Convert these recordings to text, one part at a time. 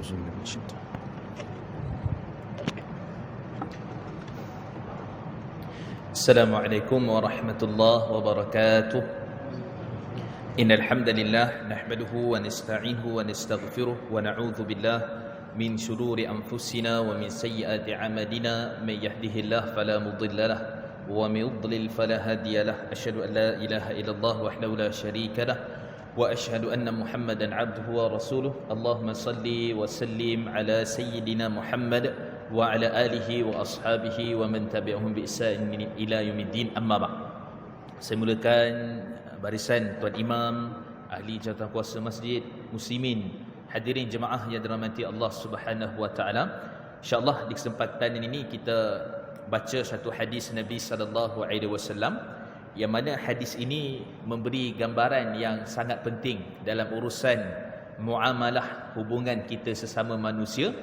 أعوذ بالله من الشيطان. السلام عليكم ورحمة الله وبركاته. إن الحمد لله نحمده ونستعينه ونستغفره ونعوذ بالله من شرور أنفسنا ومن سيئات أعمالنا. من يهده الله فلا مضل له ومن يضلل فلا هادي له. أشهد أن لا إله إلا الله وحده لا شريك له وأشهد أن محمدا عبده ورسوله. اللهم صل وسلم على سيدنا محمد وعلى آله وأصحابه ومن تبعهم بإحسان إلى يوم الدين. أما بعد. Saya mulakan barisan Tuan Imam, ahli jawatankuasa masjid, muslimin, hadirin jemaah yang dirahmati Allah Subhanahu wa taala. Insya-Allah di kesempatan ini kita baca satu hadis Nabi sallallahu alaihi wasallam, yang mana hadis ini memberi gambaran yang sangat penting dalam urusan muamalah, hubungan kita sesama manusia.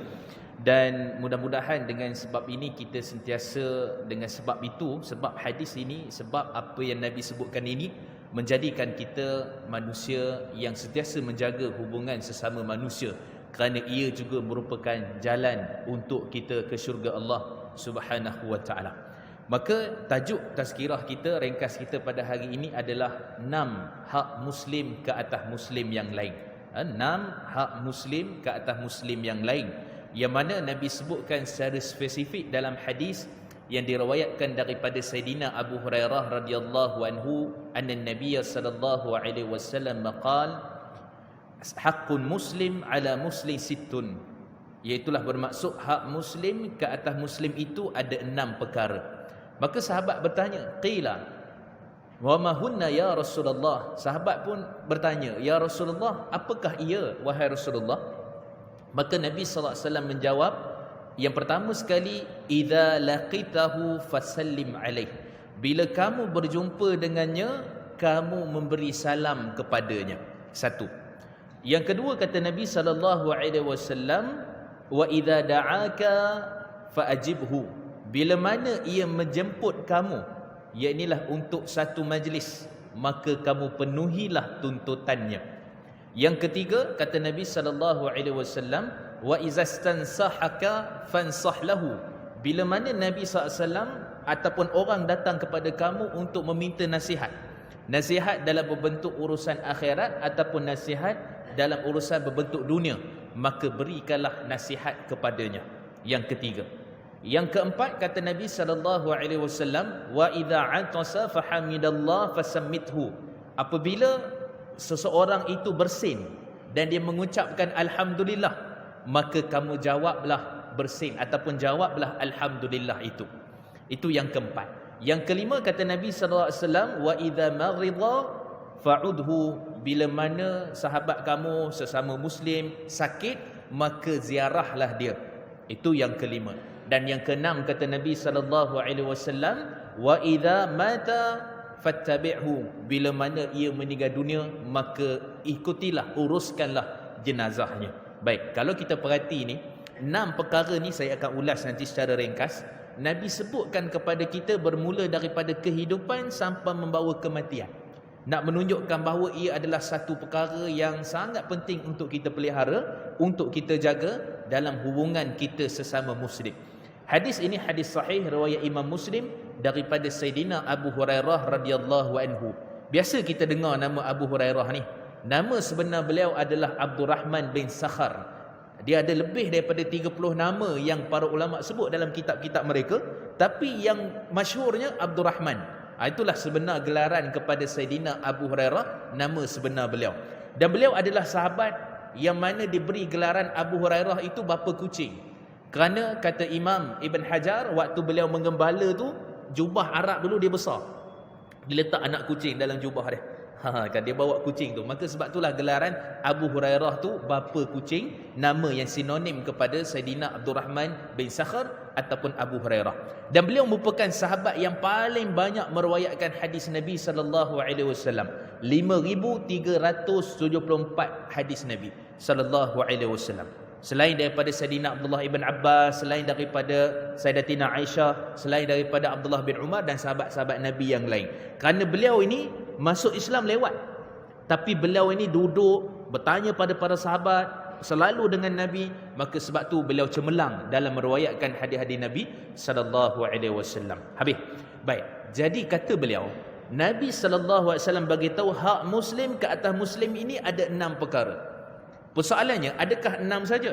Dan mudah-mudahan dengan sebab ini kita sentiasa, dengan sebab itu, sebab hadis ini, sebab apa yang Nabi sebutkan ini, menjadikan kita manusia yang sentiasa menjaga hubungan sesama manusia, kerana ia juga merupakan jalan untuk kita ke syurga Allah Subhanahu wa taala. Maka tajuk tazkirah kita, ringkas kita pada hari ini adalah 6 hak muslim ke atas muslim yang lain. 6 hak muslim ke atas muslim yang lain, yang mana Nabi sebutkan secara spesifik dalam hadis yang diriwayatkan daripada Sayyidina Abu Hurairah radhiyallahu anhu, anna Nabiy sallallahu alaihi wasallam qala haqqun muslim ala muslim sittun, iaitulah bermaksud hak muslim ke atas muslim itu ada 6 perkara. Maka sahabat bertanya, qila wa ma hunna ya Rasulullah? Sahabat pun bertanya, ya Rasulullah, apakah ia wahai Rasulullah? Maka Nabi sallallahu alaihi wasallam menjawab, yang pertama sekali, idza laqitahu fasallim alaih, bila kamu berjumpa dengannya, kamu memberi salam kepadanya. Satu. Yang kedua, kata Nabi sallallahu alaihi wasallam, wa idza da'aka faajibhu, bila mana ia menjemput kamu, iaitu untuk satu majlis, maka kamu penuhilah tuntutannya. Yang ketiga, kata Nabi sallallahu alaihi wasallam, wa izastansahaka fansah lahu, bila mana Nabi SAW ataupun orang datang kepada kamu untuk meminta nasihat, nasihat dalam berbentuk urusan akhirat ataupun nasihat dalam urusan berbentuk dunia, maka berikanlah nasihat kepadanya. Yang ketiga. Yang keempat, kata Nabi sallallahu alaihi wasallam, wa idza atasa fahamidallah fasammithu, apabila seseorang itu bersin dan dia mengucapkan alhamdulillah, maka kamu jawablah bersin ataupun jawablah alhamdulillah itu. Itu yang keempat. Yang kelima, kata Nabi sallallahu alaihi wasallam, wa idza maghidha fa'udhu, bila mana sahabat kamu sesama muslim sakit, maka ziarahlah dia. Itu yang kelima. Dan yang keenam, kata Nabi sallallahu alaihi wasallam, wa idza mata fattabi'hu, bila mana ia meninggal dunia, maka ikutilah, uruskanlah jenazahnya. Baik, kalau kita perhati ni, 6 perkara ni saya akan ulas nanti secara ringkas. Nabi sebutkan kepada kita bermula daripada kehidupan sampai membawa kematian, nak menunjukkan bahawa ia adalah satu perkara yang sangat penting untuk kita pelihara, untuk kita jaga dalam hubungan kita sesama muslim. Hadis ini hadis sahih riwayat Imam Muslim daripada Sayyidina Abu Hurairah radhiyallahu anhu. Biasa kita dengar nama Abu Hurairah ni. Nama sebenar beliau adalah Abdurrahman bin Sakhar. Dia ada lebih daripada 30 nama yang para ulama sebut dalam kitab-kitab mereka, tapi yang masyhurnya Abdurrahman. Itulah sebenar gelaran kepada Sayyidina Abu Hurairah, nama sebenar beliau. Dan beliau adalah sahabat yang mana diberi gelaran Abu Hurairah itu bapa kucing. Kerana kata Imam Ibn Hajar, waktu beliau menggembala tu, jubah Arab dulu dia besar. Dia letak anak kucing dalam jubah dia. Kan dia bawa kucing tu. Maka sebab itulah gelaran Abu Hurairah tu bapa kucing, nama yang sinonim kepada Sayyidina Abdurrahman bin Sakhar ataupun Abu Hurairah. Dan beliau merupakan sahabat yang paling banyak meriwayatkan hadis Nabi sallallahu alaihi wasallam. 5374 hadis Nabi sallallahu alaihi wasallam. Selain daripada Sayyidina Abdullah ibn Abbas, selain daripada Sayyidatina Aisyah, selain daripada Abdullah bin Umar dan sahabat-sahabat Nabi yang lain. Kerana beliau ini masuk Islam lewat, tapi beliau ini duduk bertanya pada para sahabat, selalu dengan Nabi, maka sebab tu beliau cemerlang dalam meriwayatkan hadis-hadis Nabi sallallahu alaihi wasallam. Habis. Baik. Jadi kata beliau, Nabi sallallahu alaihi wasallam bagi tahu hak muslim ke atas muslim ini ada 6 perkara. Persoalannya, adakah 6 saja?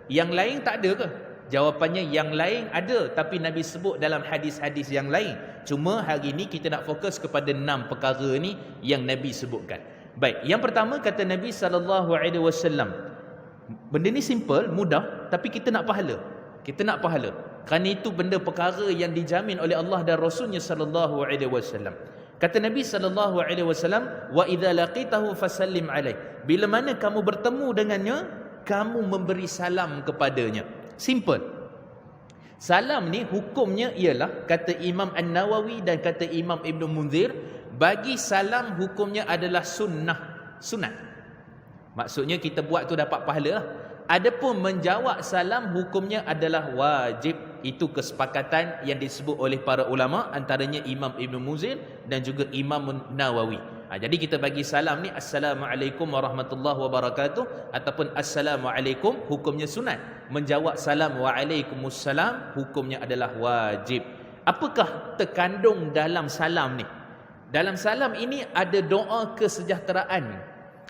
Yang lain tak ada ke? Jawapannya yang lain ada, tapi Nabi sebut dalam hadis-hadis yang lain. Cuma hari ini kita nak fokus kepada 6 perkara ni yang Nabi sebutkan. Baik, yang pertama kata Nabi SAW, benda ni simple, mudah, tapi kita nak pahala. Kita nak pahala. Kerana itu benda perkara yang dijamin oleh Allah dan Rasulnya SAW. Kata Nabi SAW, wa idza laqitahu fasallim alaih. Bila mana kamu bertemu dengannya, kamu memberi salam kepadanya. Simple. Salam ni hukumnya ialah, kata Imam An-Nawawi dan kata Imam Ibn Munzir, bagi salam hukumnya adalah sunnah. Sunat. Maksudnya kita buat tu dapat pahala lah. Adapun menjawab salam hukumnya adalah wajib. Itu kesepakatan yang disebut oleh para ulama, antaranya Imam Ibn Munzir dan juga Imam Nawawi. Jadi kita bagi salam ni, Assalamualaikum warahmatullahi wabarakatuh, ataupun Assalamualaikum, hukumnya sunat. Menjawab salam Waalaikumsalam, hukumnya adalah wajib. Apakah terkandung dalam salam ni? Dalam salam ini ada doa kesejahteraan.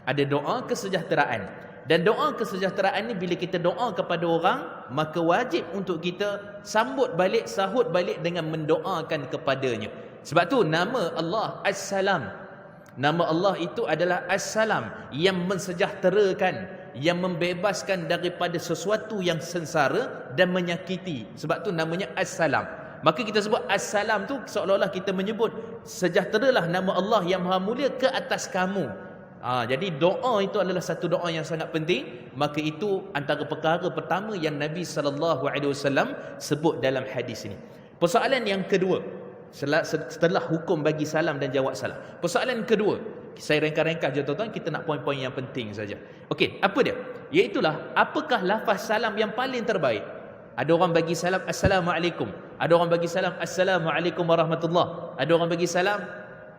Ada doa kesejahteraan. Dan doa kesejahteraan ni bila kita doa kepada orang, maka wajib untuk kita sambut balik, sahut balik dengan mendoakan kepadanya. Sebab tu nama Allah As-Salam. Nama Allah itu adalah As-Salam, yang mensejahterakan, yang membebaskan daripada sesuatu yang sengsara dan menyakiti. Sebab tu namanya As-Salam. Maka kita sebut As-Salam tu seolah-olah kita menyebut sejahteralah nama Allah yang Maha Mulia ke atas kamu. Jadi doa itu adalah satu doa yang sangat penting. Maka itu antara perkara pertama yang Nabi SAW sebut dalam hadis ini. Persoalan yang kedua, setelah hukum bagi salam dan jawab salam, persoalan kedua, saya ringkas-ringkas je tuan-tuan, kita nak poin-poin yang penting saja. Okey, apa dia? Iaitulah, apakah lafaz salam yang paling terbaik? Ada orang bagi salam Assalamualaikum, ada orang bagi salam Assalamualaikum warahmatullahi, ada orang bagi salam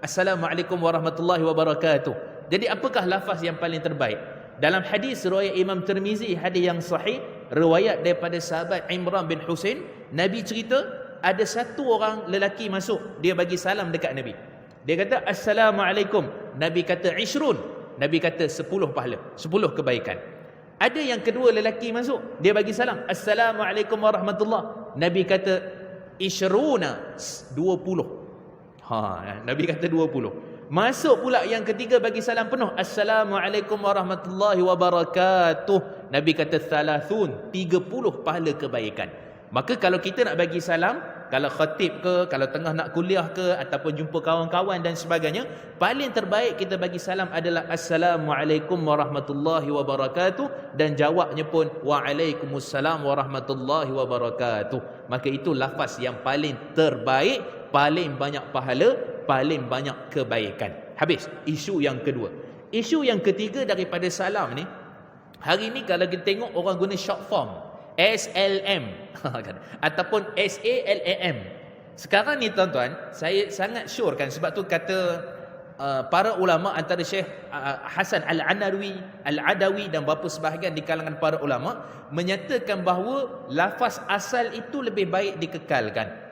Assalamualaikum warahmatullahi wabarakatuh. Jadi apakah lafaz yang paling terbaik? Dalam hadis riwayat Imam Tirmizi, hadis yang sahih, riwayat daripada sahabat Imran bin Husain, Nabi cerita ada satu orang lelaki masuk, dia bagi salam dekat Nabi. Dia kata Assalamualaikum. Nabi kata Ishrun. Nabi kata 10 pahala, 10 kebaikan. Ada yang kedua lelaki masuk, dia bagi salam Assalamualaikum warahmatullahi. Nabi kata Ishruna, 20. Nabi kata 20. Masuk pula yang ketiga bagi salam penuh, Assalamualaikum warahmatullahi wabarakatuh. Nabi kata thalathun, 30 pahala kebaikan. Maka kalau kita nak bagi salam, kalau khatib ke, kalau tengah nak kuliah ke, ataupun jumpa kawan-kawan dan sebagainya, paling terbaik kita bagi salam adalah Assalamualaikum warahmatullahi wabarakatuh, dan jawabnya pun Waalaikumsalam warahmatullahi wabarakatuh. Maka itu lafaz yang paling terbaik, paling banyak pahala, paling banyak kebaikan. Habis isu yang kedua. Isu yang ketiga daripada salam ni, hari ni kalau kita tengok orang guna short form SLM ataupun SALAM. Sekarang ni tuan-tuan, saya sangat sure kan, sebab tu kata para ulama, antara Syekh Hasan Al-Adawi dan beberapa sebahagian di kalangan para ulama menyatakan bahawa lafaz asal itu lebih baik dikekalkan.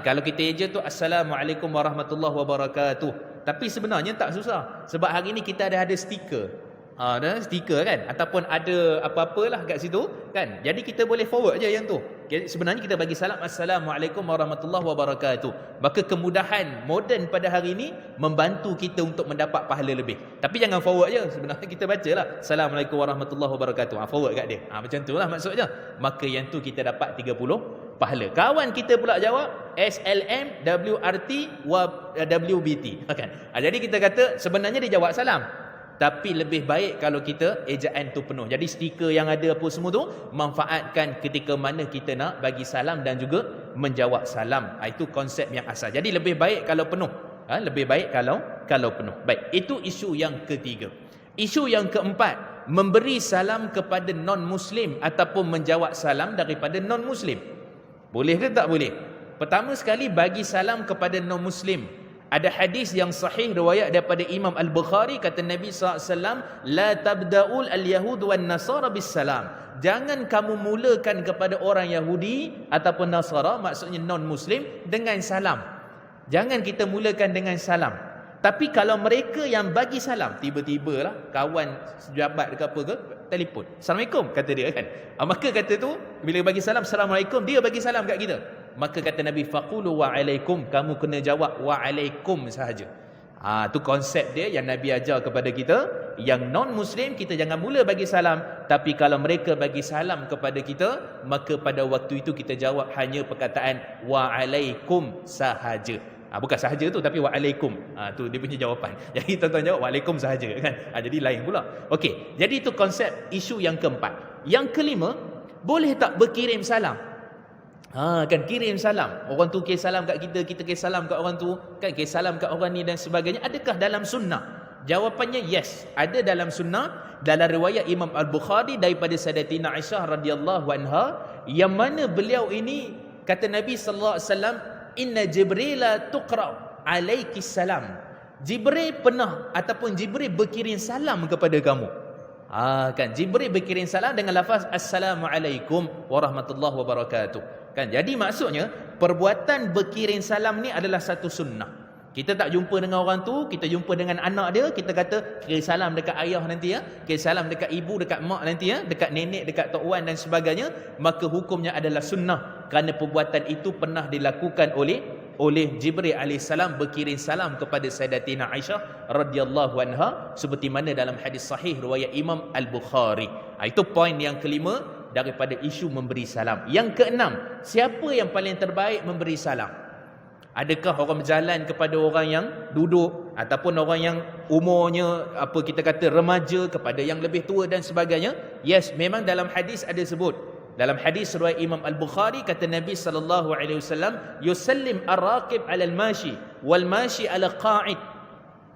Kalau kita eja tu Assalamualaikum warahmatullahi wabarakatuh. Tapi sebenarnya tak susah, sebab hari ni kita ada stiker. Ada stiker kan, ataupun ada apa-apalah kat situ kan. Jadi kita boleh forward je yang tu. Sebenarnya kita bagi salam Assalamualaikum warahmatullahi wabarakatuh. Maka kemudahan moden pada hari ini membantu kita untuk mendapat pahala lebih. Tapi jangan forward je, sebenarnya kita bacalah Assalamualaikum warahmatullahi wabarakatuh. Forward kat dia. Macam tu lah maksudnya. Maka yang tu kita dapat 30 pahala. Kawan kita pula jawab SLM, WRT, WBT kan. Jadi kita kata sebenarnya dia jawab salam, tapi lebih baik kalau kita ejaan tu penuh. Jadi stiker yang ada apa semua tu manfaatkan ketika mana kita nak bagi salam dan juga menjawab salam. Itu konsep yang asal. Jadi lebih baik kalau penuh. Lebih baik kalau penuh. Baik, itu isu yang ketiga. Isu yang keempat, memberi salam kepada non-Muslim ataupun menjawab salam daripada non-Muslim. Boleh ke tak boleh? Pertama sekali, bagi salam kepada non-Muslim. Ada hadis yang sahih riwayat daripada Imam Al-Bukhari, kata Nabi SAW, la tabda'ul al-yahud wan nasara bis salam. Jangan kamu mulakan kepada orang Yahudi ataupun Nasara, maksudnya non-Muslim, dengan salam. Jangan kita mulakan dengan salam. Tapi kalau mereka yang bagi salam, tiba-tiba lah kawan sejabat ke apa ke, telefon, Assalamualaikum, kata dia kan. Maka kata tu, bila bagi salam, Assalamualaikum, dia bagi salam kat kita. Maka kata Nabi, faqulu wa'alaikum, kamu kena jawab wa'alaikum sahaja. Tu konsep dia yang Nabi ajar kepada kita. Yang non-Muslim, kita jangan mula bagi salam. Tapi kalau mereka bagi salam kepada kita, maka pada waktu itu kita jawab hanya perkataan wa'alaikum sahaja. Bukan sahaja tu, tapi wa'alaikum. Tu dia punya jawapan. Jadi tuan-tuan jawab wa'alaikum sahaja kan. Jadi lain pula. Okey, jadi itu konsep isu yang keempat. Yang kelima, boleh tak berkirim salam? Kan kirim salam. Orang tu kirim salam kat kita, kita kirim salam kat orang tu, kan kirim salam kat orang ni dan sebagainya. Adakah dalam sunnah? Jawapannya yes, ada dalam sunnah. Dalam riwayat Imam Al-Bukhari daripada Sayyidatina Aisyah radhiyallahu anha, yang mana beliau ini kata Nabi sallallahu alaihi wasallam, inna Jibril tuqra alaiki salam. Jibril pernah ataupun Jibril berkirim salam kepada kamu. Kan Jibril berkirim salam dengan lafaz assalamualaikum warahmatullahi wabarakatuh. Kan, jadi maksudnya perbuatan berkirim salam ni adalah satu sunnah. Kita tak jumpa dengan orang tu, kita jumpa dengan anak dia, kita kata kirim salam dekat ayah nanti ya, kirim salam dekat ibu, dekat mak nanti ya, dekat nenek, dekat tok wan dan sebagainya, maka hukumnya adalah sunnah kerana perbuatan itu pernah dilakukan oleh Jibril alaihissalam, berkirim salam kepada Sayyidatina Aisyah radhiyallahu anha, seperti mana dalam hadis sahih riwayat Imam Al-Bukhari. Itu poin yang kelima daripada isu memberi salam. Yang keenam, siapa yang paling terbaik memberi salam? Adakah orang berjalan kepada orang yang duduk, ataupun orang yang umurnya apa kita kata remaja kepada yang lebih tua dan sebagainya? Yes, memang dalam hadis ada sebut. Dalam hadis riwayat Imam Al-Bukhari, kata Nabi sallallahu alaihi wasallam, yusallim ar-raqib 'ala al-mashi wal mashi 'ala qa'id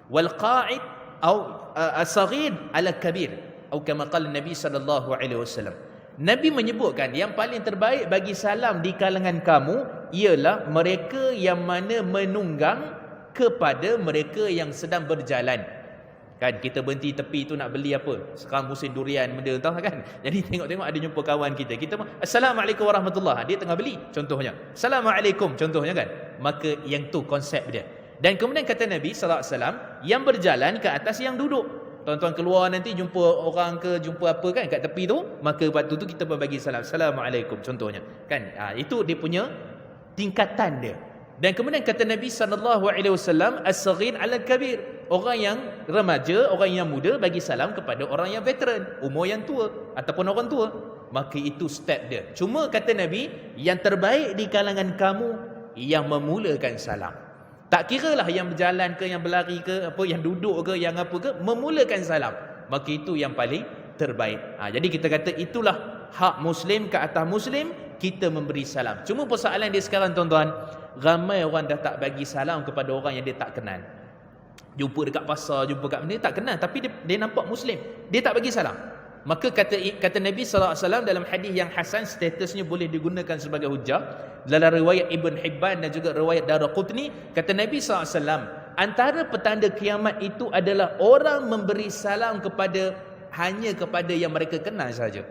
wal qa'id atau as-saghir 'ala kabir, atau kama qala Nabi sallallahu alaihi wasallam. Nabi menyebutkan yang paling terbaik bagi salam di kalangan kamu ialah mereka yang mana menunggang kepada mereka yang sedang berjalan. Kan kita berhenti tepi tu nak beli apa? Sekarang musim durian benda entah kan. Jadi tengok-tengok ada jumpa kawan kita. Kita assalamualaikum warahmatullahi. Dia tengah beli contohnya. Assalamualaikum contohnya kan. Maka yang tu konsep dia. Dan kemudian kata Nabi sallallahu alaihi wasallam, yang berjalan ke atas yang duduk. Tuan-tuan keluar nanti jumpa orang ke jumpa apa kan kat tepi tu, maka waktu tu kita berbagi salam. Assalamualaikum contohnya. Kan itu dia punya tingkatan dia. Dan kemudian kata Nabi sallallahu alaihi wasallam, as-saghir 'ala al-kabir. Orang yang remaja, orang yang muda bagi salam kepada orang yang veteran, umur yang tua ataupun orang tua. Maka itu step dia. Cuma kata Nabi, yang terbaik di kalangan kamu yang memulakan salam. Tak kiralah yang berjalan ke, yang berlari ke, apa, yang duduk ke, yang apa ke, memulakan salam. Maka itu yang paling terbaik. Jadi kita kata itulah hak Muslim ke atas Muslim, kita memberi salam. Cuma persoalan dia sekarang tuan-tuan, ramai orang dah tak bagi salam kepada orang yang dia tak kenal. Jumpa dekat pasar, jumpa kat mana, dia tak kenal, tapi dia nampak Muslim, dia tak bagi salam. Maka kata Nabi SAW dalam hadis yang hasan, statusnya boleh digunakan sebagai hujah. Dalam riwayat Ibn Hibban dan juga riwayat Daraqutni, kata Nabi SAW, antara petanda kiamat itu adalah orang memberi salam hanya kepada yang mereka kenal saja.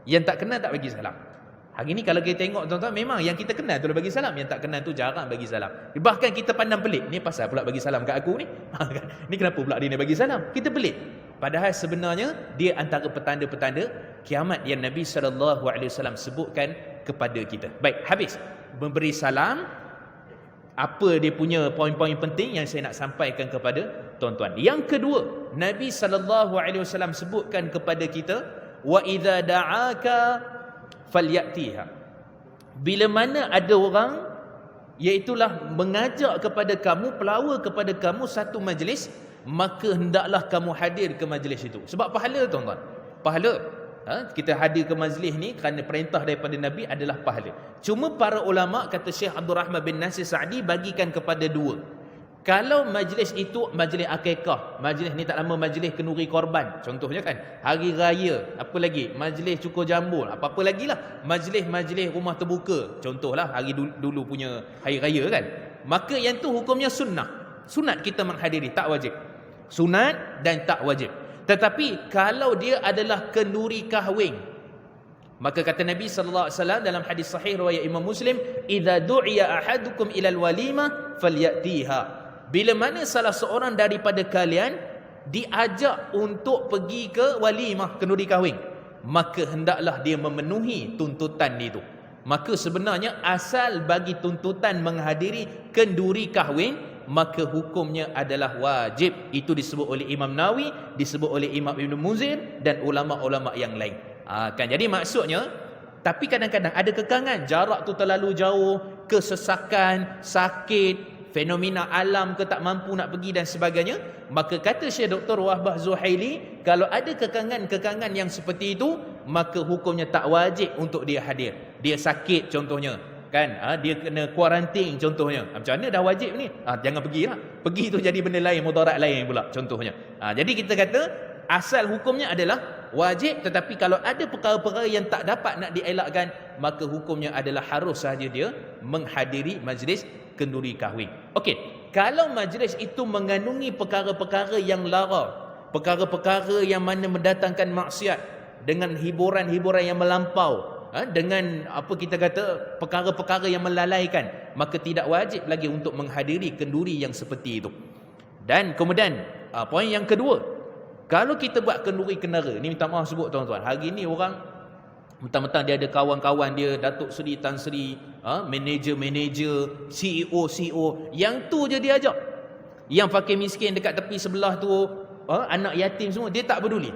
Yang tak kenal tak bagi salam. Hari ni kalau kita tengok tuan-tuan, memang yang kita kenal tu bagi salam, yang tak kenal tu jarang bagi salam. Bahkan kita pandang pelik, ni pasal pula bagi salam kat aku ni. Ni kenapa pula dia ni bagi salam? Kita pelik. Padahal sebenarnya dia antara petanda-petanda kiamat yang Nabi SAW sebutkan kepada kita. Baik, habis memberi salam. Apa dia punya poin-poin penting yang saya nak sampaikan kepada tuan-tuan. Yang kedua, Nabi SAW sebutkan kepada kita, wa idza da'aka falyatiha. Bila mana ada orang iaitulah mengajak kepada kamu, pelawa kepada kamu satu majlis, maka hendaklah kamu hadir ke majlis itu. Sebab pahala tuan-tuan. Pahala. Kita hadir ke majlis ni kerana perintah daripada Nabi adalah pahala. Cuma para ulama, kata Syekh Abdul Rahman bin Nasir Sa'di, bagikan kepada dua. Kalau majlis itu majlis akikah, majlis ni tak lama majlis kenduri korban, contohnya kan, hari raya, apa lagi, majlis cukur jambul, apa-apa lagi lah, majlis-majlis rumah terbuka, contohlah hari dulu punya hari raya kan, maka yang tu hukumnya sunnah. Sunat kita menghadiri, tak wajib. Sunat dan tak wajib. Tetapi kalau dia adalah kenduri kahwin, maka kata Nabi SAW dalam hadis sahih riwayat Imam Muslim, "Idza du'iya ahadukum ilal walimah falyatiha." Bila mana salah seorang daripada kalian diajak untuk pergi ke walimah, kenduri kahwin, maka hendaklah dia memenuhi tuntutan itu. Maka sebenarnya asal bagi tuntutan menghadiri kenduri kahwin, maka hukumnya adalah wajib. Itu disebut oleh Imam Nawawi, disebut oleh Imam Ibn Munzir dan ulama-ulama yang lain. Kan, jadi maksudnya, tapi kadang-kadang ada kekangan, jarak tu terlalu jauh, kesesakan, sakit, fenomena alam ke tak mampu nak pergi dan sebagainya, maka kata Syekh Dr. Wahbah Zuhaili, kalau ada kekangan-kekangan yang seperti itu, maka hukumnya tak wajib untuk dia hadir. Dia sakit contohnya, kan, dia kena kuarantin contohnya, macam mana dah wajib ni, jangan pergilah. Pergi tu jadi benda lain, mudarat lain pula contohnya. Jadi kita kata asal hukumnya adalah wajib, tetapi kalau ada perkara-perkara yang tak dapat nak dielakkan, maka hukumnya adalah harus sahaja dia menghadiri majlis kenduri kahwin. Okey, kalau majlis itu mengandungi perkara-perkara yang lara, perkara-perkara yang mana mendatangkan maksiat, dengan hiburan-hiburan yang melampau, dengan apa kita kata perkara-perkara yang melalaikan, maka tidak wajib lagi untuk menghadiri kenduri yang seperti itu. Dan kemudian poin yang kedua, kalau kita buat kenduri kenara ni, minta maaf sebut tuan-tuan, hari ni orang mentang-mentang dia ada kawan-kawan dia, Datuk Seri, Tan Seri, manager-manager, CEO, yang tu je dia ajak. Yang fakir miskin dekat tepi sebelah tu, anak yatim semua, dia tak peduli.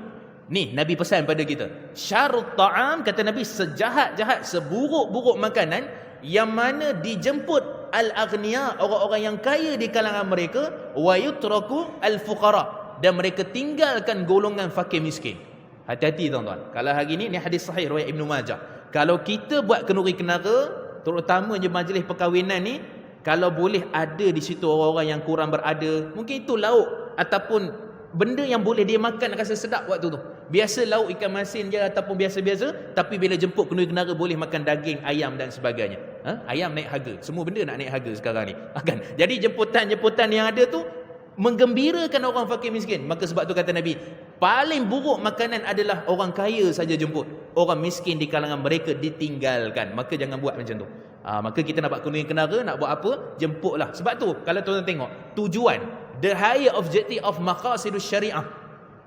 Ni Nabi pesan pada kita, syarut ta'am, kata Nabi, sejahat-jahat, seburuk-buruk makanan yang mana dijemput al-aghniya, orang-orang yang kaya di kalangan mereka, wa yutraku al-fuqara, dan mereka tinggalkan golongan fakir miskin. Hati-hati tuan-tuan. Kalau hari ni hadis sahih riwayat Ibnu Majah, kalau kita buat kenduri kenara, terutamanya majlis perkahwinan ni, kalau boleh ada di situ orang-orang yang kurang berada, mungkin itu lauk ataupun benda yang boleh dia makan rasa sedap waktu tu. Biasa lauk ikan masin je ataupun biasa-biasa, tapi bila jemput kenduri kenara boleh makan daging, ayam dan sebagainya. Ayam naik harga, semua benda nak naik harga sekarang ni. Kan? Jadi jemputan-jemputan yang ada tu menggembirakan orang fakir miskin. Maka sebab tu kata Nabi, paling buruk makanan adalah orang kaya saja jemput, orang miskin di kalangan mereka ditinggalkan. Maka jangan buat macam tu. Maka kita nak buat kenduri kenara, nak buat apa, jemputlah. Sebab tu kalau tuan-tuan tengok tujuan, the higher objective of maqasidus syariah,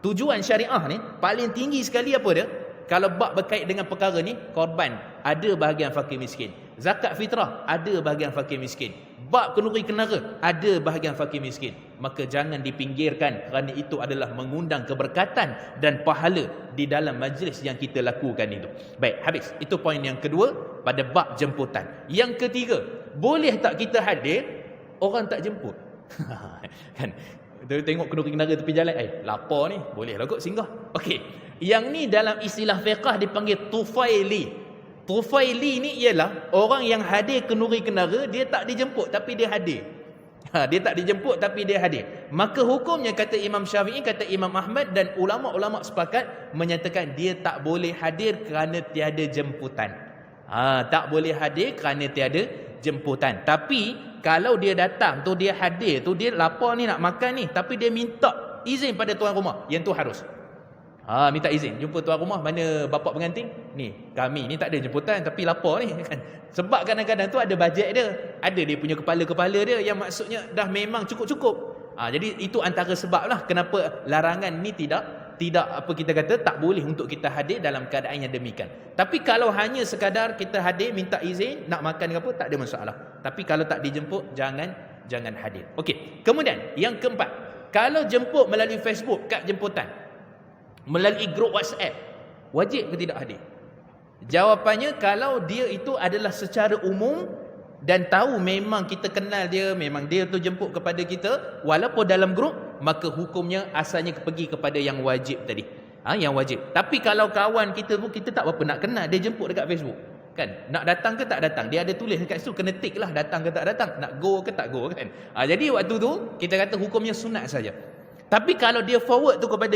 tujuan syariah ni paling tinggi sekali apa dia? Kalau bab berkait dengan perkara ni, korban ada bahagian fakir miskin, zakat fitrah ada bahagian fakir miskin, bab kenduri kenara ada bahagian fakir miskin. Maka jangan dipinggirkan, kerana itu adalah mengundang keberkatan dan pahala di dalam majlis yang kita lakukan itu. Baik, habis. Itu poin yang kedua pada bab jemputan. Yang ketiga, boleh tak kita hadir orang tak jemput? Kan, tengok kenduri kenara tepi jalan, lapar ni, boleh lah kot singgah. Okey, yang ni dalam istilah fiqah dipanggil tufaili. Tufaili ni ialah orang yang hadir kenduri kenara, dia tak dijemput tapi dia hadir. Dia tak dijemput tapi dia hadir. Maka hukumnya, kata Imam Syafi'i, kata Imam Ahmad dan ulama-ulama sepakat menyatakan dia tak boleh hadir kerana tiada jemputan. Tak boleh hadir kerana tiada jemputan. Tapi kalau dia datang tu, dia hadir tu, dia lapar ni, nak makan ni, tapi dia minta izin pada tuan rumah, yang tu harus. Minta izin, jumpa tuan rumah, mana bapak pengantin ni, kami ni tak ada jemputan tapi lapar ni, kan. Sebab kadang-kadang tu ada bajet dia, ada dia punya kepala-kepala dia yang maksudnya dah memang cukup-cukup. Jadi itu antara sebab lah kenapa larangan ni tidak apa kita kata, tak boleh untuk kita hadir dalam keadaan yang demikian. Tapi kalau hanya sekadar kita hadir, minta izin, nak makan ke apa, tak ada masalah. Tapi kalau tak dijemput, jangan hadir. Okey. Kemudian yang keempat, kalau jemput melalui Facebook, kad jemputan, melalui grup WhatsApp, wajib ke tidak hadir? Jawapannya, kalau dia itu adalah secara umum dan tahu memang kita kenal dia, memang dia tu jemput kepada kita walaupun dalam grup, maka hukumnya asalnya pergi kepada yang wajib tadi. Yang wajib. Tapi kalau kawan kita tu kita tak berapa nak kenal, dia jemput dekat Facebook, kan, nak datang ke tak datang, dia ada tulis dekat situ, kena tick lah datang ke tak datang, nak go ke tak go, kan. Jadi waktu tu kita kata hukumnya sunat saja. Tapi kalau dia forward tu kepada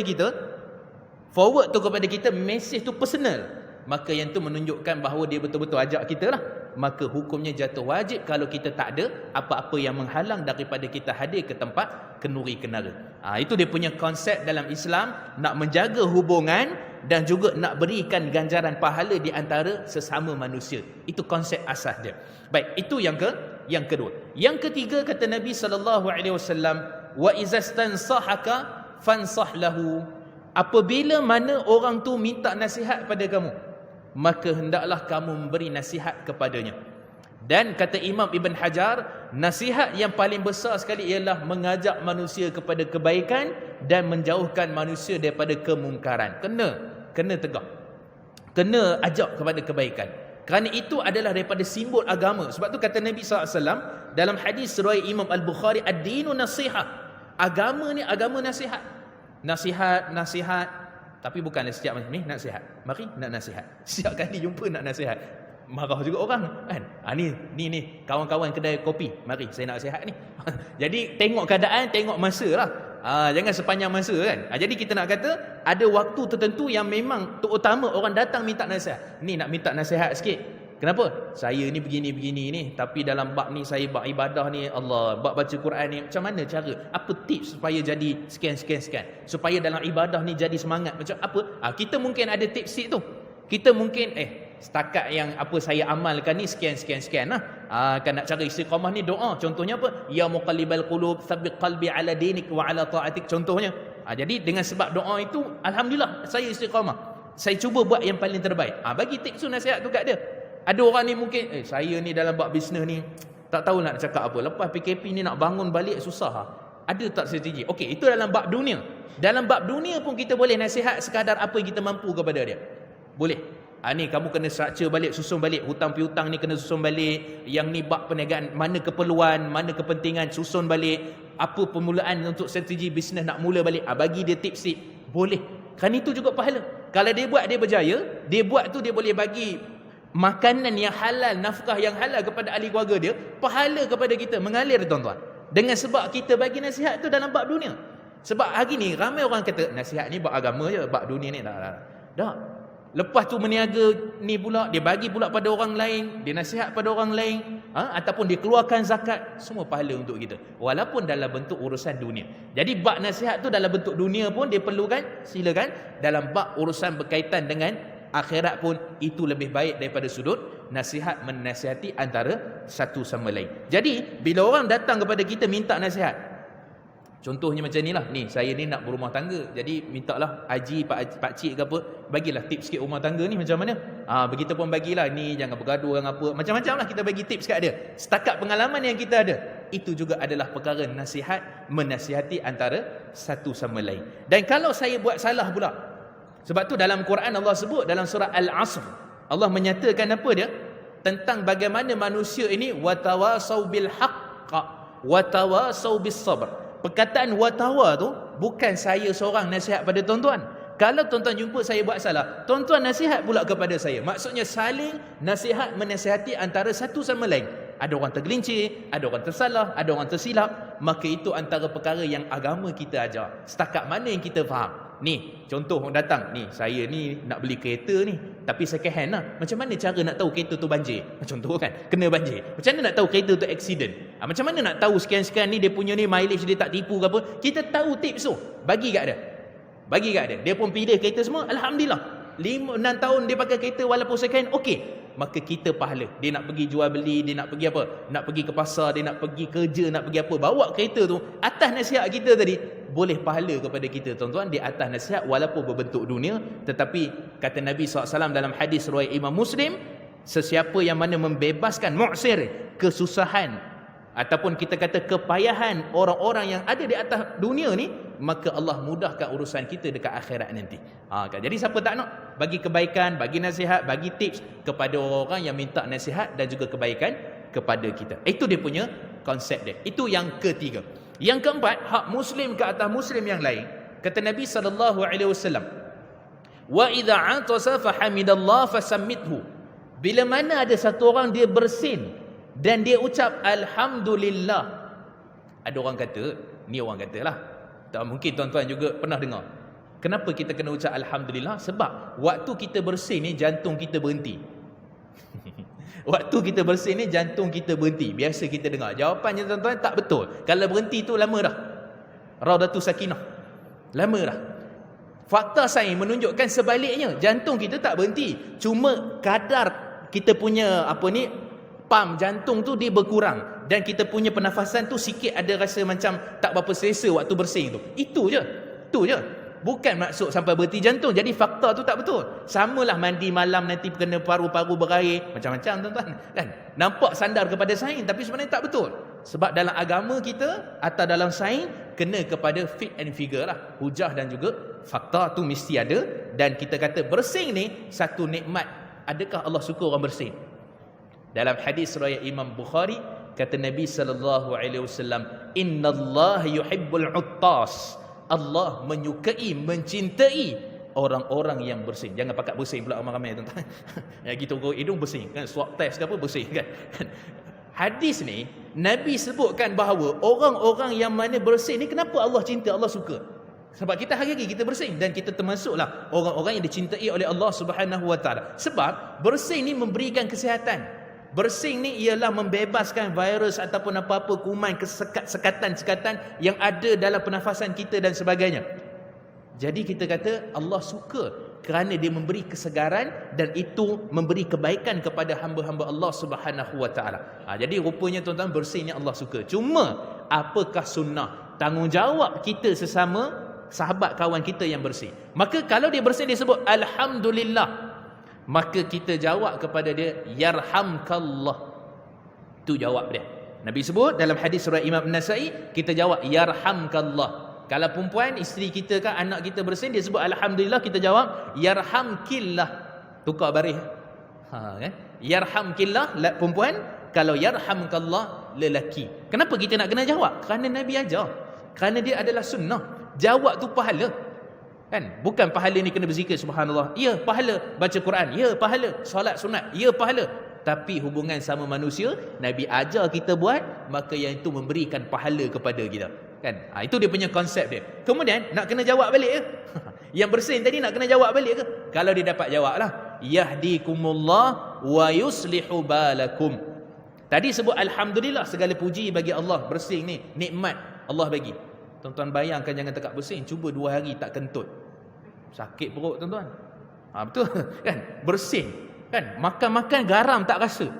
kita, message tu personal, maka yang tu menunjukkan bahawa dia betul-betul ajak kita lah. maka hukumnya jatuh wajib kalau kita tak ada apa-apa yang menghalang daripada kita hadir ke tempat kenduri kenara. Itu dia punya konsep dalam Islam, nak menjaga hubungan dan juga nak berikan ganjaran pahala di antara sesama manusia. Itu konsep asas dia. Baik, itu yang kedua. Yang ketiga, kata Nabi SAW, wa izastansahaka fansah lahu. Apabila mana orang tu minta nasihat pada kamu, maka hendaklah kamu memberi nasihat kepadanya. Dan kata Imam Ibn Hajar, nasihat yang paling besar sekali ialah mengajak manusia kepada kebaikan dan menjauhkan manusia daripada kemungkaran. Kena tegak, kena ajak kepada kebaikan, kerana itu adalah daripada simbol agama. Sebab tu kata Nabi SAW dalam hadis riwayat Imam Al-Bukhari, ad-dinu nasihah. Agama ni agama nasihat. Nasihat. Tapi bukanlah setiap macam ni nasihat. Mari nak nasihat. Setiap kali jumpa nak nasihat, marah juga orang kan. Ni kawan-kawan kedai kopi, mari saya nak nasihat ni. Jadi tengok keadaan, tengok masa lah. Jangan sepanjang masa kan. Jadi kita nak kata ada waktu tertentu yang memang terutama orang datang minta nasihat. Ni nak minta nasihat sikit. Kenapa? Saya ni begini ni, tapi dalam bab ni saya bab ibadah ni, Allah, bab baca Quran ni, macam mana cara? Apa tips supaya jadi sekian. Supaya dalam ibadah ni jadi semangat. Macam apa? Kita mungkin ada tips tu. Kita mungkin setakat yang apa saya amalkan ni sekian lah. Kan nak cara istiqamah ni doa. Contohnya apa? Ya muqallibal qulub tsabbit qalbi ala dinik wa ala ta'atik. Contohnya. Jadi dengan sebab doa itu, alhamdulillah saya istiqamah. Saya cuba buat yang paling terbaik. Bagi tips tu, nasihat tu kat dia. Ada orang ni mungkin saya ni dalam bab bisnes ni tak tahu nak cakap apa. Lepas PKP ni nak bangun balik susah. Ada tak strategi? Okey, itu dalam bab dunia. Dalam bab dunia pun kita boleh nasihat sekadar apa yang kita mampu kepada dia. Boleh. Ni kamu kena structure balik, susun balik. Hutang piutang ni kena susun balik. Yang ni bab perniagaan, mana keperluan, mana kepentingan, susun balik. Apa permulaan untuk strategi bisnes nak mula balik. Bagi dia tips-tips. Boleh. Kan itu juga pahala. Kalau dia buat, dia berjaya. Dia buat tu, dia boleh bagi makanan yang halal, nafkah yang halal kepada ahli keluarga dia. Pahala kepada kita mengalir, tuan-tuan. Dengan sebab kita bagi nasihat tu dalam bab dunia. Sebab hari ni ramai orang kata nasihat ni bab agama je, bab dunia ni tak. Lepas tu meniaga ni pula, dia bagi pula pada orang lain, dia nasihat pada orang lain, ataupun dia keluarkan zakat, semua pahala untuk kita. Walaupun dalam bentuk urusan dunia. Jadi bab nasihat tu dalam bentuk dunia pun dia perlukan, silakan. Dalam bab urusan berkaitan dengan akhirat pun itu lebih baik daripada sudut nasihat menasihati antara satu sama lain. Jadi bila orang datang kepada kita minta nasihat, contohnya macam ni lah, ni saya ni nak berumah tangga, jadi mintalah haji pak cik ke apa, bagilah tips sikit rumah tangga ni macam mana. Begitu pun bagilah, ni jangan bergaduh dengan apa, macam-macam lah kita bagi tips kat dia setakat pengalaman yang kita ada. Itu juga adalah perkara nasihat, menasihati antara satu sama lain. Dan kalau saya buat salah pula, sebab tu dalam Quran Allah sebut dalam surah Al-Asr, Allah menyatakan apa dia? Tentang bagaimana manusia ini watawasau bil haqq watawasau bis sabr. Perkataan watawa tu bukan saya seorang nasihat pada tuan-tuan. Kalau tuan-tuan jumpa saya buat salah, tuan-tuan nasihat pula kepada saya. Maksudnya saling nasihat menasihati antara satu sama lain. Ada orang tergelincir, ada orang tersalah, ada orang tersilap, maka itu antara perkara yang agama kita ajar. Setakat mana yang kita faham. Ni, contoh orang datang, ni saya ni nak beli kereta ni, tapi second hand lah. Macam mana cara nak tahu kereta tu banjir? Contoh kan, kena banjir. Macam mana nak tahu kereta tu accident? Macam mana nak tahu sekian-sekian ni dia punya ni mileage dia tak tipu ke apa? Kita tahu tips tu, bagi kat dia. Dia pun pilih kereta semua, alhamdulillah. 5-6 tahun dia pakai kereta walaupun second hand, okey. Maka kita pahala. Dia nak pergi jual beli, dia nak pergi apa? Nak pergi ke pasar, dia nak pergi kerja, nak pergi apa? Bawa kereta tu, atas nasihat kita tadi, boleh pahala kepada kita tuan-tuan di atas nasihat walaupun berbentuk dunia. Tetapi kata Nabi SAW dalam hadis riwayat Imam Muslim, sesiapa yang mana membebaskan mu'sir, kesusahan ataupun kita kata kepayahan orang-orang yang ada di atas dunia ni, maka Allah mudahkan urusan kita dekat akhirat nanti. Jadi siapa tak nak bagi kebaikan, bagi nasihat, bagi tips kepada orang yang minta nasihat dan juga kebaikan kepada kita. Itu dia punya konsep dia. Itu yang ketiga. Yang keempat, hak muslim ke atas muslim yang lain. Kata Nabi SAW, wa idza atasa fahamidallah fasammithu. Bila mana ada satu orang dia bersin dan dia ucap alhamdulillah. Ada orang kata, ni orang katalah, tak mungkin tuan-tuan juga pernah dengar. Kenapa kita kena ucap alhamdulillah? Sebab waktu kita bersin ni jantung kita berhenti. Waktu kita bersin ni jantung kita berhenti. Biasa kita dengar. Jawapannya tuan-tuan tak betul. Kalau berhenti tu lama dah. Raudatul Sakinah. Lama dah. Fakta sains menunjukkan sebaliknya. Jantung kita tak berhenti. Cuma kadar kita punya pam jantung tu dia berkurang. Dan kita punya pernafasan tu sikit ada rasa macam tak berapa selesa waktu bersin tu. Itu je. Bukan maksud sampai berhenti jantung. Jadi fakta tu tak betul. Samalah mandi malam nanti kena paru-paru berair. Macam-macam tuan-tuan. Kan? Nampak sandar kepada sains tapi sebenarnya tak betul. Sebab dalam agama kita atau dalam sains kena kepada fit and figure lah. Hujah dan juga fakta tu mesti ada. Dan kita kata bersin ni satu nikmat. Adakah Allah suka orang bersin? Dalam hadis riwayat Imam Bukhari kata Nabi SAW, innallaha yuhibbul uttas. Allah menyukai, mencintai orang-orang yang bersin. Jangan pakat bersin pula ramai-ramai tuan-tuan. Yang gitu kau hidung bersin kan, swab test ke apa bersin kan. Hadis ni Nabi sebutkan bahawa orang-orang yang mana bersin ni kenapa Allah cinta, Allah suka. Sebab kita hari-hari kita bersin dan kita termasuklah orang-orang yang dicintai oleh Allah Subhanahu Wa Taala. Sebab bersin ni memberikan kesihatan. Bersin ni ialah membebaskan virus ataupun apa-apa kuman, sekatan-sekatan yang ada dalam pernafasan kita dan sebagainya. Jadi kita kata Allah suka kerana dia memberi kesegaran dan itu memberi kebaikan kepada hamba-hamba Allah Subhanahu Wa Taala. Jadi rupanya tuan-tuan bersin ni Allah suka. Cuma apakah sunnah? Tanggungjawab kita sesama sahabat kawan kita yang bersin. Maka kalau dia bersin dia sebut alhamdulillah. Maka kita jawab kepada dia yarhamkallah. Itu jawab dia. Nabi sebut dalam hadis surah Imam Nasai, kita jawab yarhamkallah. Kalau perempuan isteri kita kan anak kita bersin dia sebut alhamdulillah, kita jawab yarhamkillah. Tukar baris. Kan? Yarhamkillah perempuan, kalau yarhamkallah lelaki. Kenapa kita nak kena jawab? Kerana Nabi ajar. Kerana dia adalah sunnah. Jawab tu pahala. Kan? Bukan pahala ni kena berzikir subhanallah. Ya, pahala baca Quran. Ya, pahala solat sunat. Ya, pahala. Tapi hubungan sama manusia Nabi ajar kita buat, maka yang itu memberikan pahala kepada kita. Kan? Itu dia punya konsep dia. Kemudian nak kena jawab balik ke? Yang bersin tadi nak kena jawab balik ke? Kalau dia dapat jawablah. Yahdikumullah wa yuslihu balakum. Tadi sebut alhamdulillah, segala puji bagi Allah. Bersin ni nikmat Allah bagi. Tuan-tuan bayangkan jangan tekak bersin, cuba 2 hari tak kentut. Sakit perut tuan-tuan. Betul kan? Bersin kan? Makan-makan garam tak rasa.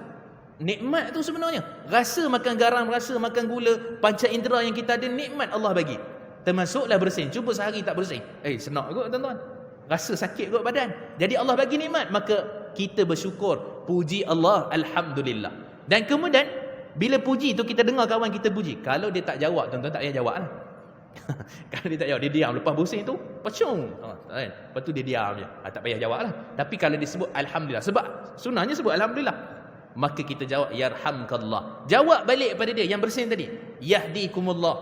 Nikmat tu sebenarnya. Rasa makan garam, rasa makan gula, panca indera yang kita ada, nikmat Allah bagi. Termasuklah bersin. Cuba sehari tak bersin. Senak kot tuan-tuan. Rasa sakit kot badan. Jadi Allah bagi nikmat, maka kita bersyukur. Puji Allah, alhamdulillah. Dan kemudian bila puji tu kita dengar kawan kita puji. Kalau dia tak jawab tuan-tuan, tak payah jawab lah. Kalau dia tak jawab, dia diam. Lepas bersin tu pacung. Lepas tu dia diam je. Tak payah jawab lah. Tapi kalau dia sebut alhamdulillah, sebab sunnahnya sebut alhamdulillah, maka kita jawab yarhamkallah. Jawab balik pada dia yang bersin tadi, yahdikumullah.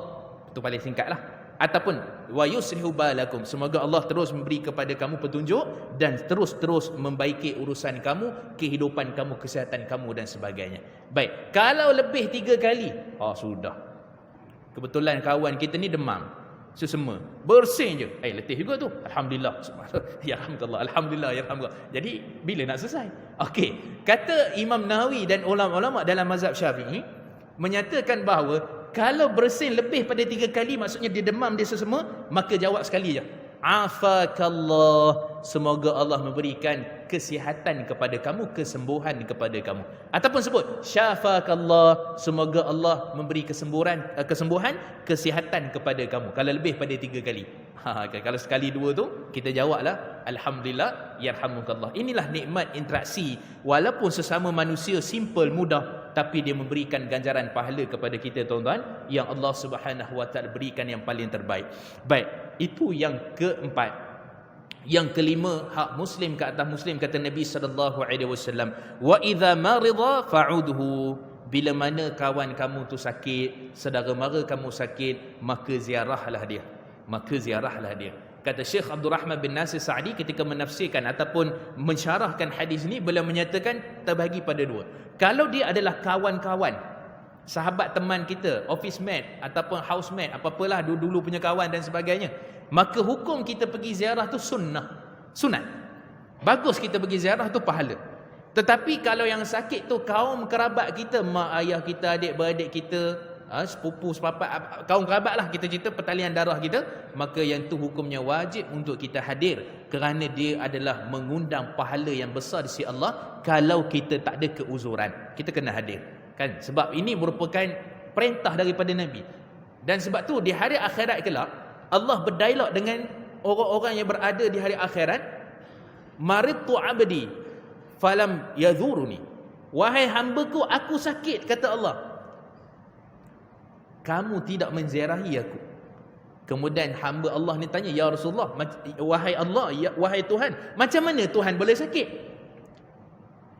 Itu paling singkat lah. Ataupun wa yuslihu balakum. Semoga Allah terus memberi kepada kamu petunjuk dan terus membaiki urusan kamu, kehidupan kamu, kesihatan kamu dan sebagainya. Baik, kalau lebih 3 kali, sudah. Kebetulan kawan kita ni demam, sesama, bersin je. Letih juga tu. Alhamdulillah. Yarhamkallah. Alhamdulillah. Yarhamkallah. Jadi bila nak selesai? Okey, kata Imam Nawawi dan ulama-ulama dalam mazhab Syafi'i menyatakan bahawa kalau bersin lebih pada 3 kali, maksudnya dia demam, dia sesama, maka jawab sekali je. Afakallah. Semoga Allah memberikan kesihatan kepada kamu, kesembuhan kepada kamu. Ataupun sebut syafakallah. Semoga Allah memberi kesembuhan, kesihatan kepada kamu. Kalau lebih pada 3 kali. Kalau sekali 2 tu, kita jawablah alhamdulillah, yarhamukallah. Inilah nikmat interaksi. Walaupun sesama manusia simple, mudah, tapi dia memberikan ganjaran pahala kepada kita tuan-tuan, yang Allah Subhanahu Wa Taala berikan yang paling terbaik. Baik, itu yang keempat. Yang kelima, hak muslim ke atas muslim, kata Nabi SAW, wa idza marida fa'udhu. Bila mana kawan kamu tu sakit, saudara mara kamu sakit, maka ziarahlah dia. Kata Syekh Abdul Rahman bin Nasir Sa'di ketika menafsirkan ataupun mensyarahkan hadis ni, beliau menyatakan terbahagi pada 2. Kalau dia adalah kawan-kawan, sahabat teman kita, office mate ataupun housemate, apa-apalah dulu punya kawan dan sebagainya, maka hukum kita pergi ziarah tu sunat. Bagus kita pergi ziarah tu pahala. Tetapi kalau yang sakit tu kaum kerabat kita, mak ayah kita, adik-beradik kita, sepupu, sepapat, kaum kerabat lah, kita cerita pertalian darah kita, maka yang tu hukumnya wajib untuk kita hadir, kerana dia adalah mengundang pahala yang besar di sisi Allah. Kalau kita tak ada keuzuran, kita kena hadir, kan? Sebab ini merupakan perintah daripada Nabi. Dan sebab tu di hari akhirat kelak, Allah berdialog dengan orang-orang yang berada di hari akhirat. Maridtu abdi falam yadhuruni, wahai hambaku, aku sakit, kata Allah, kamu tidak menziarahi aku. Kemudian hamba Allah ni tanya, ya Rasulullah, wahai Allah, wahai Tuhan, macam mana Tuhan boleh sakit?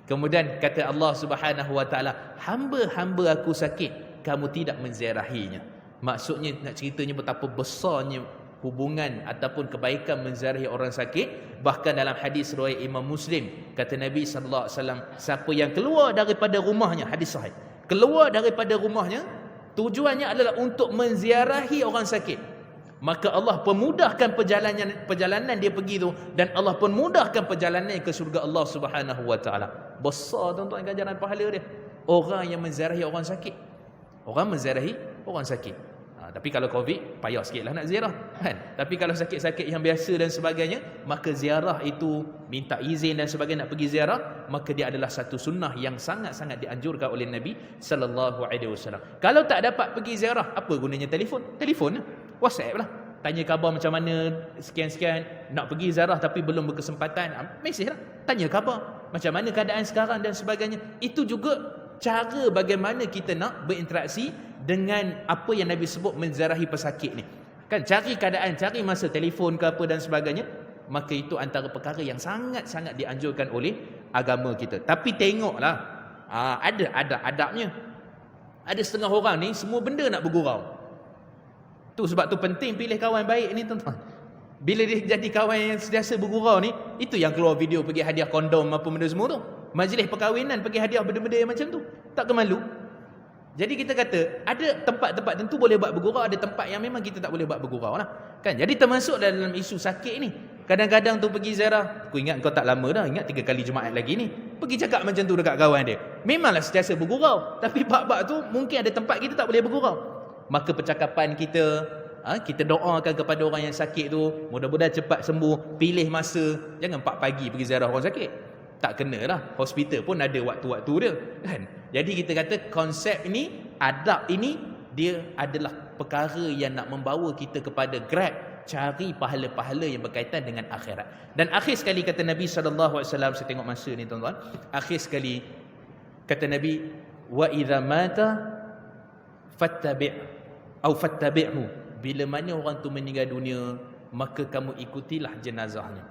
Kemudian kata Allah Subhanahu wa taala, hamba-hamba aku sakit, kamu tidak menziarahinya. Maksudnya nak ceritanya betapa besarnya hubungan ataupun kebaikan menziarahi orang sakit. Bahkan dalam hadis riwayat Imam Muslim, kata Nabi sallallahu alaihi wasallam, siapa yang keluar daripada rumahnya, hadis sahih, keluar daripada rumahnya tujuannya adalah untuk menziarahi orang sakit, maka Allah pemudahkan perjalanan dia pergi tu, dan Allah pun mudahkan perjalanan ke syurga Allah Subhanahu wa taala. Besar tuan-tuan ganjaran pahala dia, orang yang menziarahi orang sakit, orang menziarahi orang sakit. Tapi kalau Covid, payah sikit lah nak ziarah, kan? Tapi kalau sakit-sakit yang biasa dan sebagainya, maka ziarah itu, minta izin dan sebagainya nak pergi ziarah, maka dia adalah satu sunnah yang sangat-sangat dianjurkan oleh Nabi sallallahu alaihi wasallam. Kalau tak dapat pergi ziarah, apa gunanya telefon? Telefon, WhatsApp lah. Tanya khabar macam mana, sekian-sekian, nak pergi ziarah tapi belum berkesempatan, mesej lah, tanya khabar, macam mana keadaan sekarang dan sebagainya. Itu juga cara bagaimana kita nak berinteraksi dengan apa yang Nabi sebut menziarahi pesakit ni, kan? Cari keadaan, cari masa, telefon ke apa dan sebagainya, maka itu antara perkara yang sangat-sangat dianjurkan oleh agama kita. Tapi tengoklah, ada adabnya. Ada setengah orang ni semua benda nak bergurau. Tu sebab tu penting pilih kawan baik ni tuan-tuan. Bila dia jadi kawan yang sentiasa bergurau ni, itu yang keluar video pergi hadiah kondom apa benda semua tu. Majlis perkahwinan pergi hadiah benda-benda yang macam tu. Tak ke malu? Jadi kita kata, ada tempat-tempat tentu boleh buat bergurau, ada tempat yang memang kita tak boleh buat bergurau lah, kan? Jadi termasuk dalam isu sakit ni, kadang-kadang tu pergi ziarah, aku ingat kau tak lama dah, ingat 3 kali Jumaat lagi ni, pergi cakap macam tu dekat kawan dia, memanglah sentiasa bergurau, tapi bab-bab tu mungkin ada tempat kita tak boleh bergurau. Maka percakapan kita, kita doakan kepada orang yang sakit tu, mudah-mudahan cepat sembuh. Pilih masa, jangan 4 pagi pergi ziarah orang sakit, tak kena lah. Hospital pun ada waktu-waktu dia, kan? Jadi kita kata konsep ini, adab ini, dia adalah perkara yang nak membawa kita kepada grab cari pahala-pahala yang berkaitan dengan akhirat. Dan akhir sekali kata Nabi sallallahu alaihi wasallam, saya tengok masa ni tuan-tuan, akhir sekali kata Nabi, wa idza mata fattabi'hu, bila mana orang tu meninggal dunia, maka kamu ikutilah jenazahnya.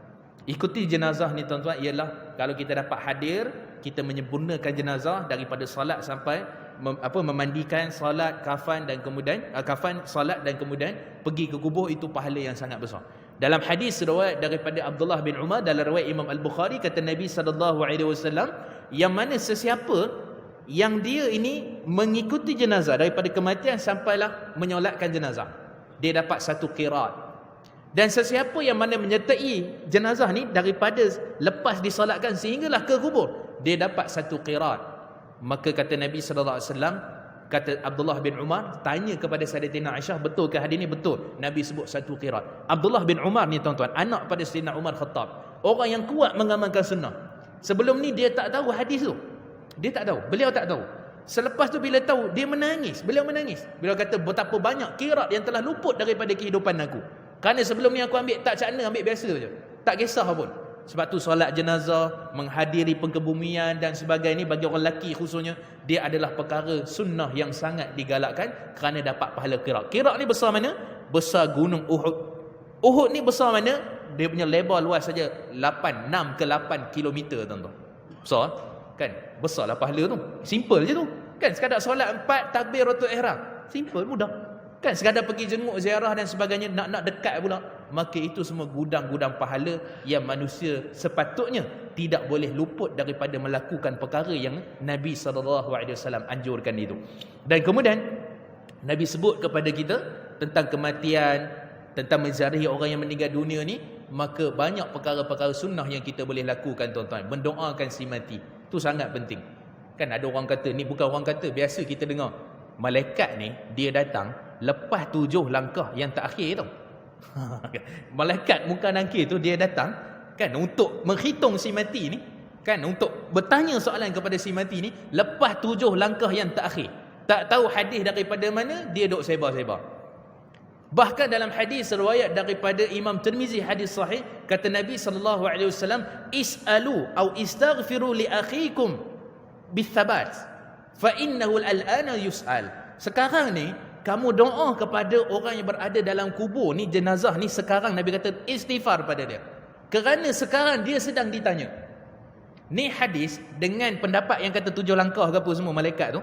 Ikuti jenazah ni tuan-tuan ialah kalau kita dapat hadir, kita menyempurnakan jenazah daripada solat sampai memandikan, solat, kafan dan kemudian kafan, solat dan kemudian pergi ke kubur, itu pahala yang sangat besar. Dalam hadis riwayat daripada Abdullah bin Umar dalam riwayat Imam Al-Bukhari, kata Nabi sallallahu alaihi wasallam, yang mana sesiapa yang dia ini mengikuti jenazah daripada kematian sampailah menyolatkan jenazah, dia dapat 1 qiraat. Dan sesiapa yang mana menyertai jenazah ni daripada lepas disolatkan sehinggalah ke kubur, dia dapat 1 qiraat. Maka kata Nabi sallallahu alaihi wasallam, kata Abdullah bin Umar tanya kepada Sayyidatina Aisyah, betul ke hadis ni? Betul, Nabi sebut 1 qiraat. Abdullah bin Umar ni tuan-tuan, anak pada Sayyidina Umar Khattab, orang yang kuat mengamalkan sunnah. Sebelum ni dia tak tahu hadis tu, dia tak tahu, beliau tak tahu. Selepas tu bila tahu, dia menangis, beliau menangis. Beliau kata, betapa banyak qiraat yang telah luput daripada kehidupan aku. Kerana sebelum ni aku ambil tak cakna, ambil biasa je, tak kisah pun. Sebab tu solat jenazah, menghadiri pengkebumian dan sebagainya, bagi orang lelaki khususnya, dia adalah perkara sunnah yang sangat digalakkan kerana dapat pahala qiraat. Qiraat ni besar mana? Besar gunung Uhud. Uhud ni besar mana? Dia punya lebar luas saja 6 ke 8 kilometer tuan-tuan. Besar kan? Besarlah pahala tu. Simple je tu, kan? Sekadar solat 4 takbiratul ihram, simple, mudah, kan? Sekadar pergi jenguk, ziarah dan sebagainya, nak dekat pula, maka itu semua gudang-gudang pahala yang manusia sepatutnya tidak boleh luput daripada melakukan perkara yang Nabi SAW anjurkan itu. Dan kemudian Nabi sebut kepada kita tentang kematian, tentang menziarahi orang yang meninggal dunia ni, maka banyak perkara-perkara sunnah yang kita boleh lakukan tuan-tuan. Mendoakan si mati, Tu sangat penting. Kan ada orang kata, ni bukan orang kata, biasa kita dengar. Malaikat ni, dia datang lepas 7 langkah yang terakhir tau. Malaikat muka nakir tu dia datang kan untuk menghitung si mati ni, kan untuk bertanya soalan kepada si mati ni lepas 7 langkah yang terakhir. Tak tahu hadis daripada mana, dia duk sebar-sebar. Bahkan dalam hadis riwayat daripada Imam Tirmizi, hadis sahih, kata Nabi SAW, is'alu au istaghfiru li akhikum bithabat fa innahu al-ana yus'al. Sekarang ni kamu doa kepada orang yang berada dalam kubur ni, jenazah ni, sekarang Nabi kata istighfar pada dia, kerana sekarang dia sedang ditanya. Ni hadis dengan pendapat yang kata 7 langkah ke apa semua malaikat tu.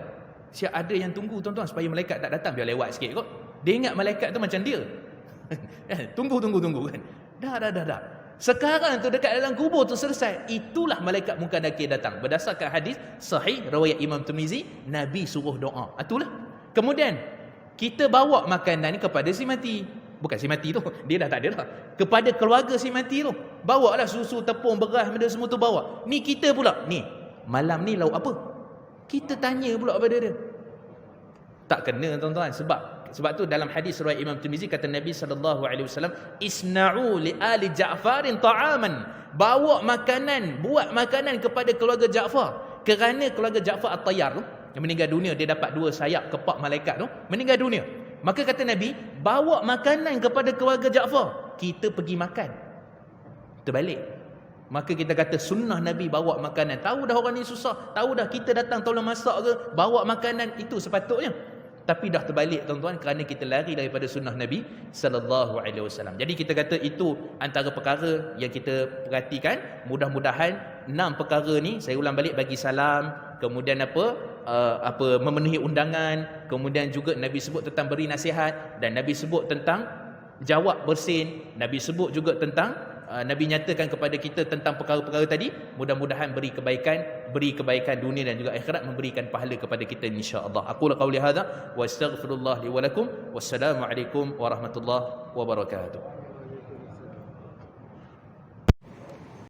Siap ada yang tunggu tuan-tuan supaya malaikat tak datang, biar lewat sikit kot. Dia ingat malaikat tu macam dia. Tunggu kan. Dah. Sekarang tu dekat dalam kubur tu selesai. Itulah malaikat munkar nakir datang. Berdasarkan hadis sahih riwayat Imam Tirmizi, Nabi suruh doa. Itulah. Kemudian kita bawa makanan ni kepada si mati. Bukan si mati tu, dia dah tak ada dah. Kepada keluarga si mati tu. Bawalah susu, tepung, beras, benda semua tu bawa. Ni kita pula. Ni, malam ni lauk apa? Kita tanya pula pada dia. Tak kena tuan-tuan. Sebab tu dalam hadis riwayat Imam Tirmizi kata Nabi SAW, isna'u li ali Ja'farin ta'aman. Bawa makanan, buat makanan kepada keluarga Ja'far. Kerana keluarga Ja'far At-Tayyar tu, yang meninggal dunia, dia dapat 2 sayap kepak malaikat tu, meninggal dunia. Maka kata Nabi, bawa makanan kepada keluarga Ja'far. Kita pergi makan. Terbalik. Maka kita kata sunnah Nabi bawa makanan. Tahu dah orang ni susah, tahu dah kita datang tolong masak ke, bawa makanan, itu sepatutnya. Tapi dah terbalik tuan-tuan, kerana kita lari daripada sunnah Nabi SAW. Jadi kita kata itu antara perkara yang kita perhatikan. Mudah-mudahan 6 perkara ni, saya ulang balik, bagi salam, kemudian memenuhi undangan, kemudian juga Nabi sebut tentang beri nasihat, dan Nabi sebut tentang jawab bersin, Nabi sebut juga tentang Nabi nyatakan kepada kita tentang perkara-perkara tadi. Mudah-mudahan beri kebaikan dunia dan juga akhirat, memberikan pahala kepada kita insya-Allah. Aku qauli hadza wa astaghfirullah li wa lakum. Wassalamualaikum warahmatullahi wabarakatuh.